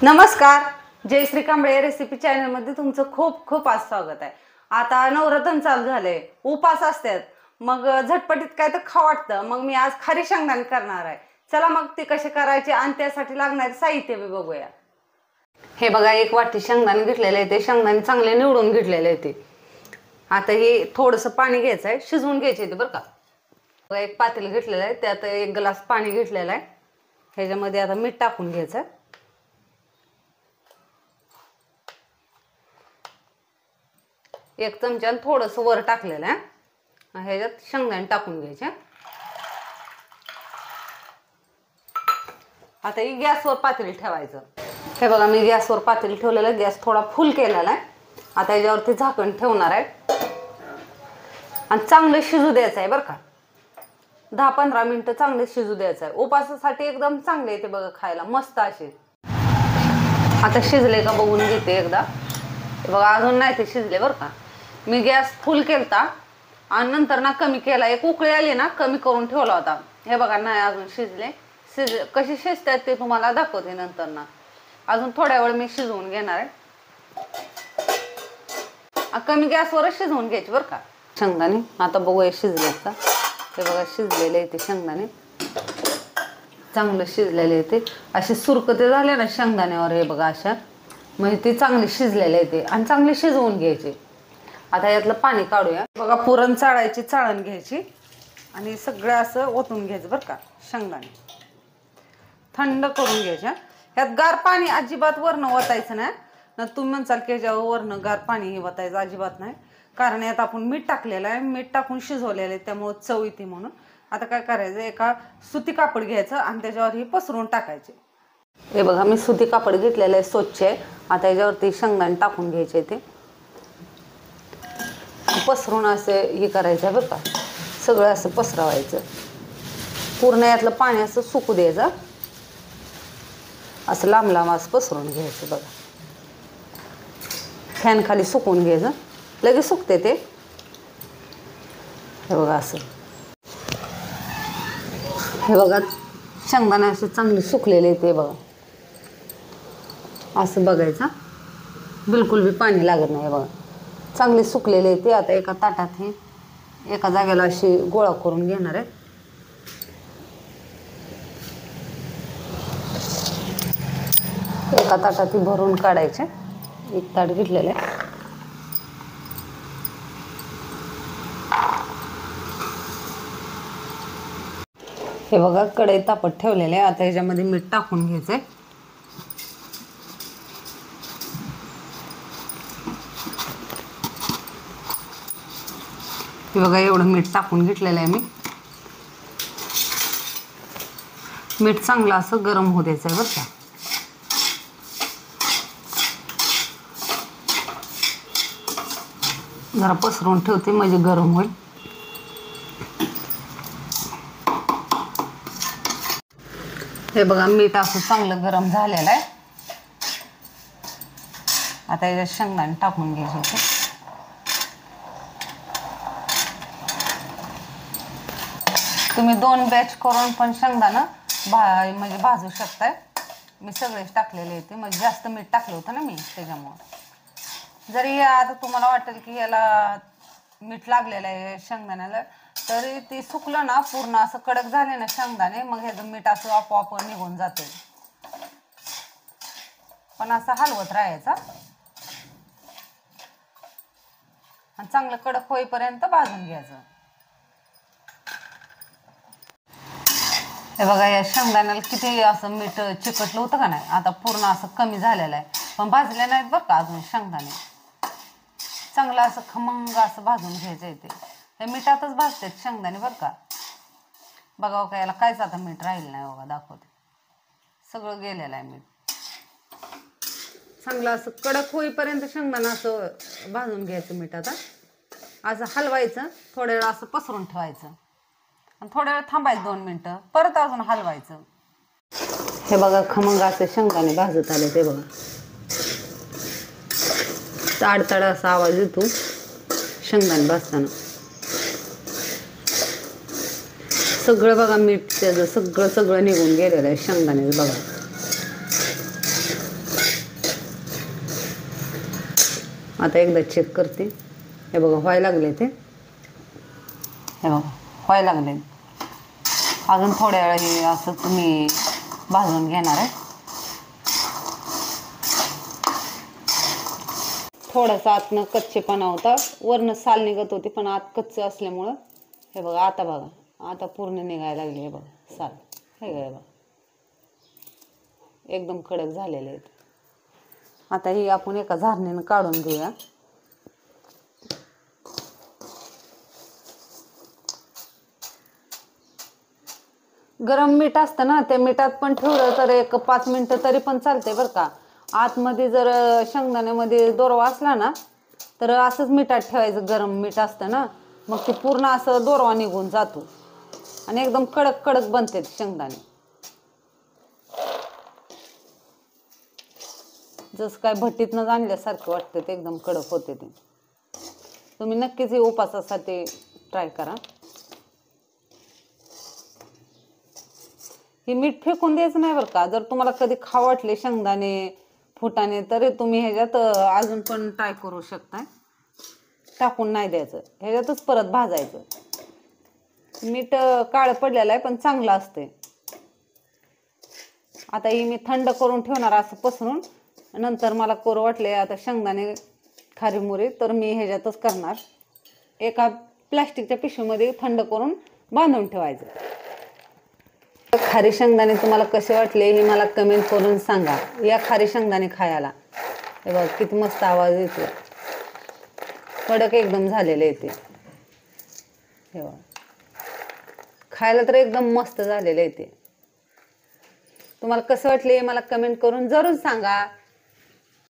नमस्कार, जय Shri Kamble recipe channel मध्ये तुमचं खूप खूप आज स्वागत आहे। आता नवरात्र चालू झाले, उपास असतात, मग झटपटीत काय तर खाऊ वाटतं। मग मी आज खारी शेंगदाणे करणार आहे। चला मग ते कसे करायचे आणि त्यासाठी लागणारे साहित्य बघूया। हे बघा, एक वाटी शेंगदाणे घेतलेले आहे। ते शेंगदाणे चांगले निवडून घेतलेले आहे। आता हे थोडंसं पाणी घ्यायचं आहे, शिजवून घ्यायचे ते बरं का। एक पातेलं घेतलेलं आहे, त्यात एक ग्लास पाणी घेतलेलं आहे। ह्याच्यामध्ये आता मीठ टाकून घ्यायचं, एक चमचा थोडंसं वर टाकलेलं आहे। ह्याच्यात शेंगदाणे टाकून घ्यायचे। आता ही गॅसवर पातेली ठेवायचं। हे बघा, मी गॅसवर पातेली ठेवलेलं आहे, गॅस थोडा फुल केलेला आहे। आता याच्यावरती झाकण ठेवणार आहे आणि चांगलं शिजू द्यायचं आहे बरं का। 10-15 मिनिटं चांगले शिजू द्यायचं आहे। उपासासाठी एकदम चांगले येते बघा, खायला मस्त असे। आता शिजले का बघून घेते एकदा। बघा, अजून नाही ते शिजले बरं का। मी गॅस फुल केलता आणि नंतर ना कमी केला, एक उकळी आली ना कमी करून ठेवला होता। हे बघा, नाही अजून शिजले। कशी शिजतात ते तुम्हाला दाखवते नंतर ना। अजून थोड्या वेळ मी शिजवून घेणार आहे। कमी गॅसवरच शिजवून घ्यायची बरं का शेंगदाणे। आता बघूया शिजले का। हे बघा, शिजलेले ते शेंगदाणे चांगलं शिजलेले ते असे सुरकते झाले ना शेंगदाण्यावर। हे बघा अशा, म्हणजे ते चांगले शिजलेले ते आणि चांगले शिजवून घ्यायचे। आता यातलं पाणी काढूया। बघा, पुरण चाळायची, चाळण घ्यायची आणि सगळं असं ओतून घ्यायचं बरं का। शेंगदाणे थंड करून घ्यायच्या। ह्यात गार पाणी अजिबात वरनं ओतायचं नाही ना। तुम्ही म्हणसाल की ह्याच्यावर वरनं गार पाणी हे ओतायचं, अजिबात नाही। कारण यात आपण मीठ टाकलेलं आहे, मीठ टाकून शिजवलेलं आहे, त्यामुळे चव येते म्हणून। आता काय करायचं, एका सुती कापड घ्यायचं आणि त्याच्यावर हे पसरून टाकायचे। हे बघा, मी सुती कापड घेतलेलं आहे, स्वच्छ आहे। आता याच्यावरती शेंगदाणे टाकून घ्यायचे, ते पसरून असं हे करायचं बरं का। सगळं असं पसरवायचं, पूर्ण यातलं पाणी असं सुकू द्यायचं। असं लांब लांब असं पसरून घ्यायचं बघा। फॅन खाली सुकवून घ्यायचं, लगेच सुकते ते। हे बघा असं, हे बघा शेंगदाणे असे चांगले सुकलेले ते बघा। असं बघायचं, बिलकुल बी पाणी लागत नाही बघा, चांगले सुकलेले ते। आता एका ताटात हे एका जागेला अशी गोळा करून घेणार आहे। एका ताटात भरून काढायचे। एक ताट घेतलेलं आहे। हे बघा, कढई तापत ठेवलेलं आहे। आता ह्याच्यामध्ये मीठ टाकून घ्यायचंय। हे बघा, एवढं मीठ टाकून घेतलेलं आहे मी। मीठ चांगलं असं गरम होऊ द्यायचं आहे बरं का। जरा पसरून ठेवते म्हणजे गरम होईल। हे बघा, मीठ असं चांगलं गरम झालेलं आहे। आता याच्यात शेंगदाणे टाकून घ्यायचे होते। तुम्ही 2 बॅच करून पण शेंगदाणं म्हणजे भाजू शकताय। मी सगळेच टाकलेले होते, म्हणजे जास्त मीठ टाकलं होतं ना मी, त्याच्यामुळे। जरी आता तुम्हाला वाटेल की याला मीठ लागलेलं आहे शेंगदाण्याला, तरी ते सुकलं ना पूर्ण असं कडक झाले ना शेंगदाणे, मग ह्याचं मीठ असं आपोआप निघून जाते। पण असं हलवत राहायचं आणि चांगलं कडक होईपर्यंत भाजून घ्यायचं। हे बघा, या शेंगदाण्याला किती असं मीठ चिकटलं होतं का नाही, आता पूर्ण असं कमी झालेलं आहे। पण भाजले नाहीत बरं का अजून शेंगदाणे। चांगलं असं खमंग असं भाजून घ्यायचं ते। हे मिठातच भाजतात शेंगदाणे बरं का। बघा का, याला काहीच आता मीठ राहिलं नाही बघा, दाखवते। सगळं गेलेलं आहे मीठ। चांगलं असं कडक होईपर्यंत शेंगदाणा असं भाजून घ्यायचं मिठात। असं हलवायचं, थोड्या वेळ असं पसरून ठेवायचं आणि थोड्या वेळ थांबायचं 2 मिनिटं, परत अजून हलवायचं। हे बघा, खमंग असे शेंगदाणे भाजत आले ते बघा। ताडताड असा आवाज येतो शेंगदाणे भाजताना। सगळं बघा मीठ त्याचं सगळं निघून गेलेलं आहे शेंगदाणे बघा। आता एकदा चेक करते. हे बघा व्हायला लागले ते. हे बघा व्हायला लागले. अजून थोड्या वेळा हे असं तुम्ही भाजून घेणार आहे. थोडासा आतनं कच्चेपणा होता, वरनं साल निघत होती पण आत कच्चं असल्यामुळं हे बघा आता पूर्ण निघायला लागले. हे बघा साल हे बघा एकदम कडक झालेले आहेत. आता ही आपण एका झारणीनं काढून घेऊया. गरम मीठ असतं ना, त्या मिठात पण ठेवलं तर एक 5 मिनिटं तरी पण चालते बरं का. आतमध्ये जर शेंगदाण्यामध्ये दोरवा असला ना तर असंच मिठात ठेवायचं. गरम मीठ असतं ना, मग ते पूर्ण असं दोरवा निघून जातो आणि एकदम कडक कडक बनते शेंगदाणे. जसं काय भट्टीतनं आणल्यासारखं वाटतं ते, एकदम कडक होते ते. तुम्ही नक्कीच हे उपासासाठी ट्राय करा. हे मीठ फेकून द्यायचं नाही बरं का. जर तुम्हाला कधी खाऊ वाटले शेंगदाणे फुटाणे तरी तुम्ही ह्याच्यात अजून पण ट्राय करू शकता. टाकून नाही द्यायचं, ह्याच्यातच परत भाजायचं. मीठ काळं पडलेलं आहे पण चांगलं असते. आता ही मी थंड करून ठेवणार असं पसरून. नंतर मला करू वाटले आता शेंगदाणे खारी मुरी तर मी ह्याच्यातच करणार. एका प्लास्टिकच्या पिशवीमध्ये थंड करून बांधून ठेवायचं. खारी शेंगदाणे तुम्हाला कसे वाटले हे मला कमेंट करून सांगा. या खारी शेंगदाणे खायला हे बघ किती मस्त आवाज येतो. कडक एकदम झालेले येते हे बघ. खायला तर एकदम मस्त झालेले येते. तुम्हाला कसं वाटले मला कमेंट करून जरूर सांगा.